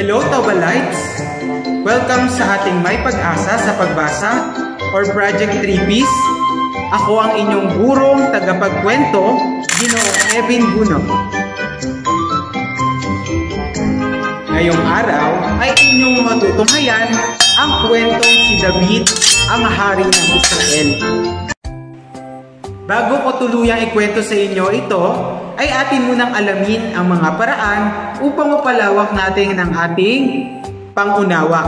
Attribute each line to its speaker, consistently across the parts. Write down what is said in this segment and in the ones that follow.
Speaker 1: Hello Tobalites! Welcome sa ating May Pag-asa sa Pagbasa or Project 3Ps. Ako ang inyong gurong tagapagkwento, Ginoong Kevin Buno. Ngayong araw ay inyong matutunghayan ang kwentong si David, ang hari ng Israel. Bago ko tuluyang ikwento sa inyo ito, ay atin munang alamin ang mga paraan upang mapalawak natin ang ating pangunawa.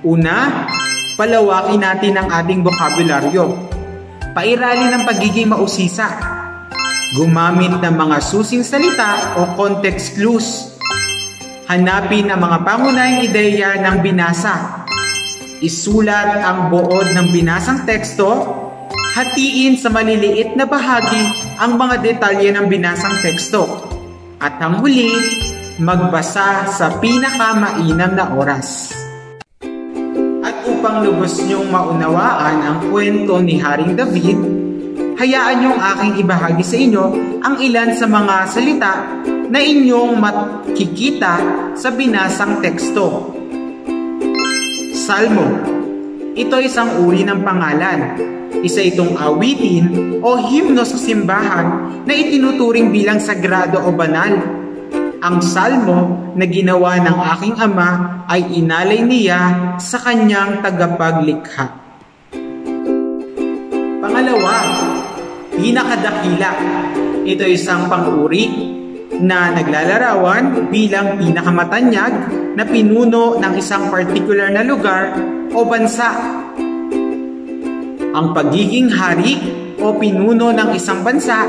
Speaker 1: Una, palawakin natin ang ating bokabularyo. Pairalin ang pagiging mausisa. Gumamit ng mga susing salita o context clues. Hanapin ang mga pangunahing ideya ng binasa. Isulat ang buod ng binasang teksto. Hatiin sa maliliit na bahagi ang mga detalye ng binasang teksto. At ang huli, magbasa sa pinakamainam na oras. At upang lubos niyong maunawaan ang kwento ni Haring David, hayaan niyong aking ibahagi sa inyo ang ilan sa mga salita na inyong makikita sa binasang teksto. Salmo. Ito ay isang uri ng pangalan. Isa itong awitin o himno sa simbahan na itinuturing bilang sagrado o banal. Ang salmo na ginawa ng aking ama ay inalay niya sa kanyang tagapaglikha. Pangalawa, pinakadakila. Ito ay isang pang-uri na naglalarawan bilang pinakamatanyag na pinuno ng isang particular na lugar o bansa. Ang pagiging hari o pinuno ng isang bansa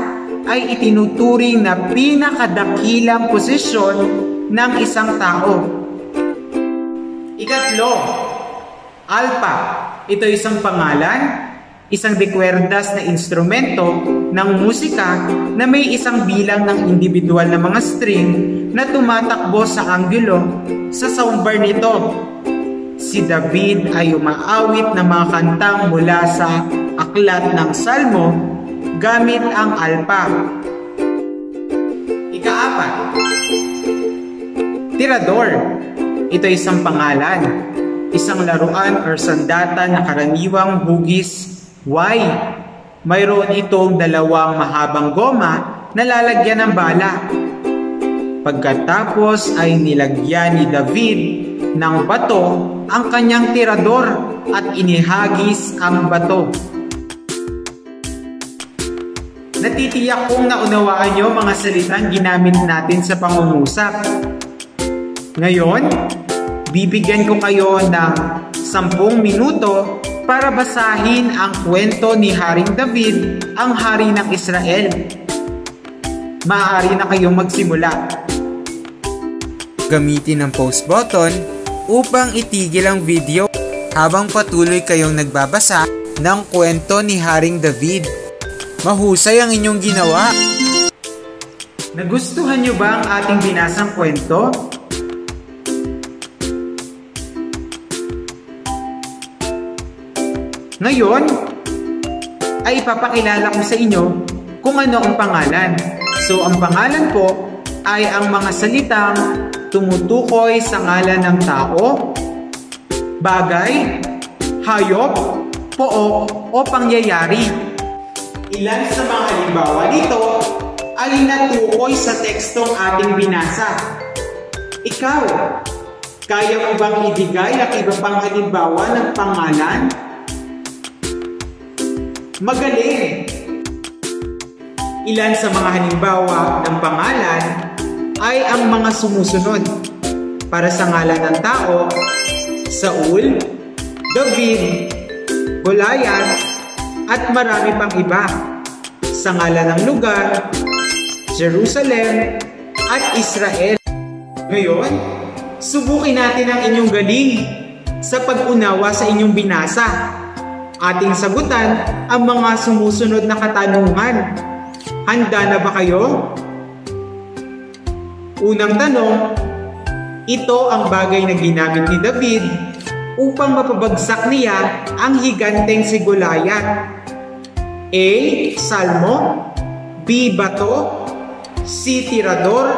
Speaker 1: ay itinuturing na pinakadakilang posisyon ng isang tao. Ikatlo, alpa. Ito ay isang pangalan, isang dekwerdas na instrumento ng musika na may isang bilang ng individual na mga string na tumatakbo sa anggulo sa soundbar nito. Si David ay umaawit ng mga kantang mula sa aklat ng Salmo gamit ang alpa. Ikaapat, tirador. Ito ay isang pangalan, isang laruan or sandata na karaniwang hugis Y. Mayroon itong dalawang mahabang goma na lalagyan ng bala. Pagkatapos ay nilagyan ni David ng bato ang kanyang tirador at inihagis ang bato. Natitiyak kong naunawaan nyo mga salitang ginamit natin sa pangungusap. Ngayon, bibigyan ko kayo ng 10 minuto para basahin ang kwento ni Haring David, ang hari ng Israel. Maaari na kayong magsimula. Gamitin ang pause button upang itigil ang video habang patuloy kayong nagbabasa ng kwento ni Haring David. Mahusay ang inyong ginawa. Nagustuhan niyo ba ang ating binasang kwento? Ngayon, ay ipapakilala ko sa inyo kung ano ang pangalan. So, ang pangalan po ay ang mga salitang tumutukoy sa ngalan ng tao, bagay, hayop, pook o pangyayari. Ilan sa mga halimbawa nito ay natukoy sa tekstong ating binasa. Ikaw, kaya mo bang ibigay ang iba pang halimbawa ng pangalan? Magaling! Ilan sa mga halimbawa ng pangalan ay ang mga sumusunod. Para sa ngalan ng tao, Saul, David, Goliath, at marami pang iba. Sa ngalan ng lugar, Jerusalem at Israel. Ngayon, subukin natin ang inyong galing sa pag-unawa sa inyong binasa. Ating sagutan ang mga sumusunod na katanungan. Handa na ba kayo? Unang tanong, ito ang bagay na ginamit ni David upang mapabagsak niya ang higanteng si Goliath. A. Salmo, B. Bato, C. Tirador,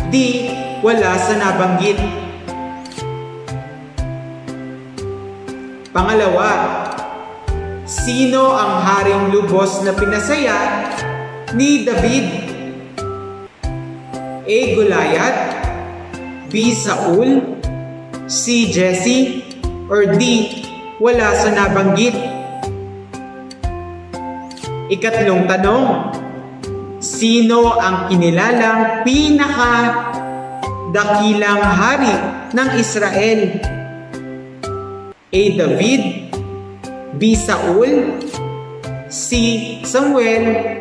Speaker 1: D. wala sa nabanggit. Pangalawa, sino ang haring lubos na pinasaya ni David? A. Goliath, B. Saul, C. Jesse, or D. wala sa nabanggit. Ikatlong tanong, sino ang kinilalang pinakadakilang hari ng Israel? A. David, B. Saul, C. Samuel,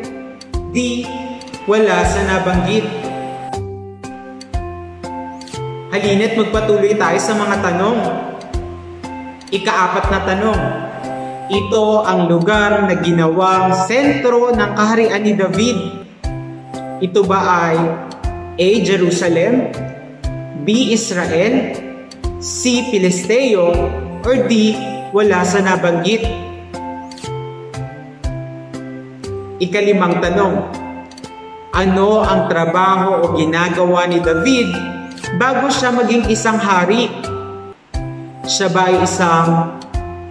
Speaker 1: D. wala sa nabanggit. Halina't magpatuloy tayo sa mga tanong. Ika-4 na tanong. Ito ang lugar na ginawang sentro ng kaharian ni David. Ito ba ay A. Jerusalem, B. Israel, C. Pilisteo, or D. wala sa nabanggit? Ika-5 tanong. Ano ang trabaho o ginagawa ni David bago siya maging isang hari? Siya ba ay isang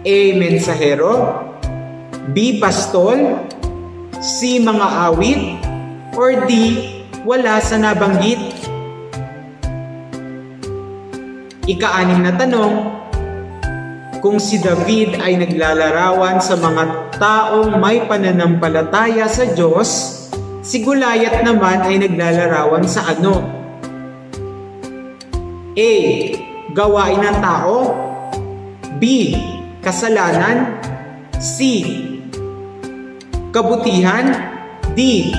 Speaker 1: A. mensahero, B. pastol, C. mga awit, or D. wala sa nabanggit? Ika-6 na tanong. Kung si David ay naglalarawan sa mga taong may pananampalataya sa Diyos, si Goliath naman ay naglalarawan sa ano? A. gawain ng tao, B. kasalanan, C. kabutihan, D.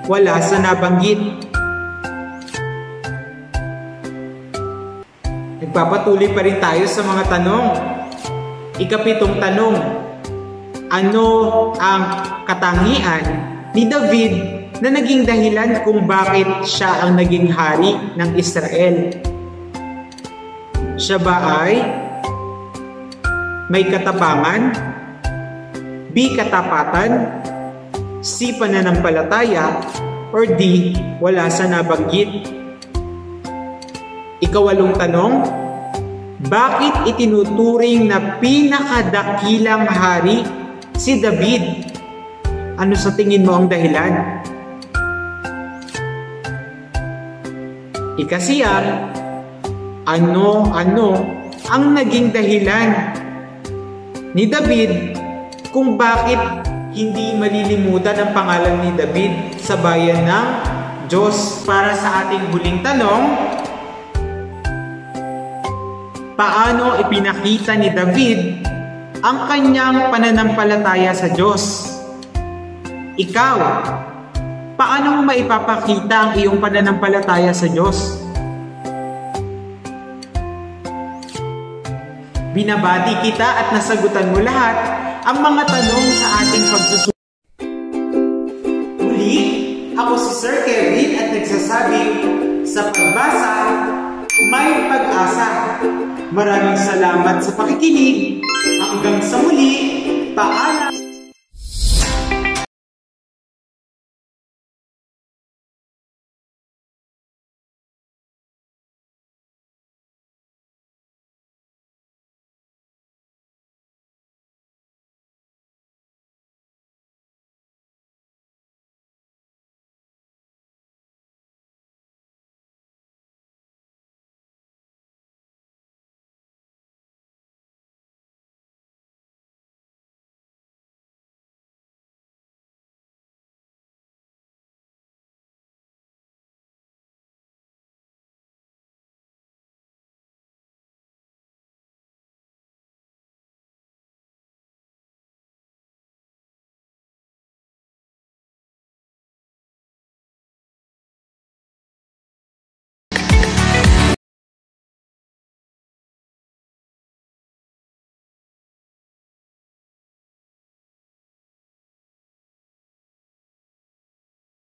Speaker 1: wala sa nabanggit. Nagpapatuloy pa rin tayo sa mga tanong. Ika-7 tanong. Ano ang katangian ni David na naging dahilan kung bakit siya ang naging hari ng Israel? Siya ba ay may katapangan, B. katapatan, C. pananampalataya, or D. wala sa nabanggit? Ika-8 tanong. Bakit itinuturing na pinakadakilang hari si David? Ano sa tingin mo ang dahilan? Ika-9. Ano ang naging dahilan ni David kung bakit hindi malilimutan ang pangalan ni David sa bayan ng Diyos? Para sa ating huling tanong, paano ipinakita ni David ang kanyang pananampalataya sa Diyos? Ikaw, paano mo maipapakita ang iyong pananampalataya sa Diyos? Binabati kita at nasagutan mo lahat ang mga tanong sa ating pagsusunod. Muli, ako si Sir Kevin at nagsasabi, sa pagbasa, may pag-asa. Maraming salamat sa pakikinig. Hanggang sa muli, paalam!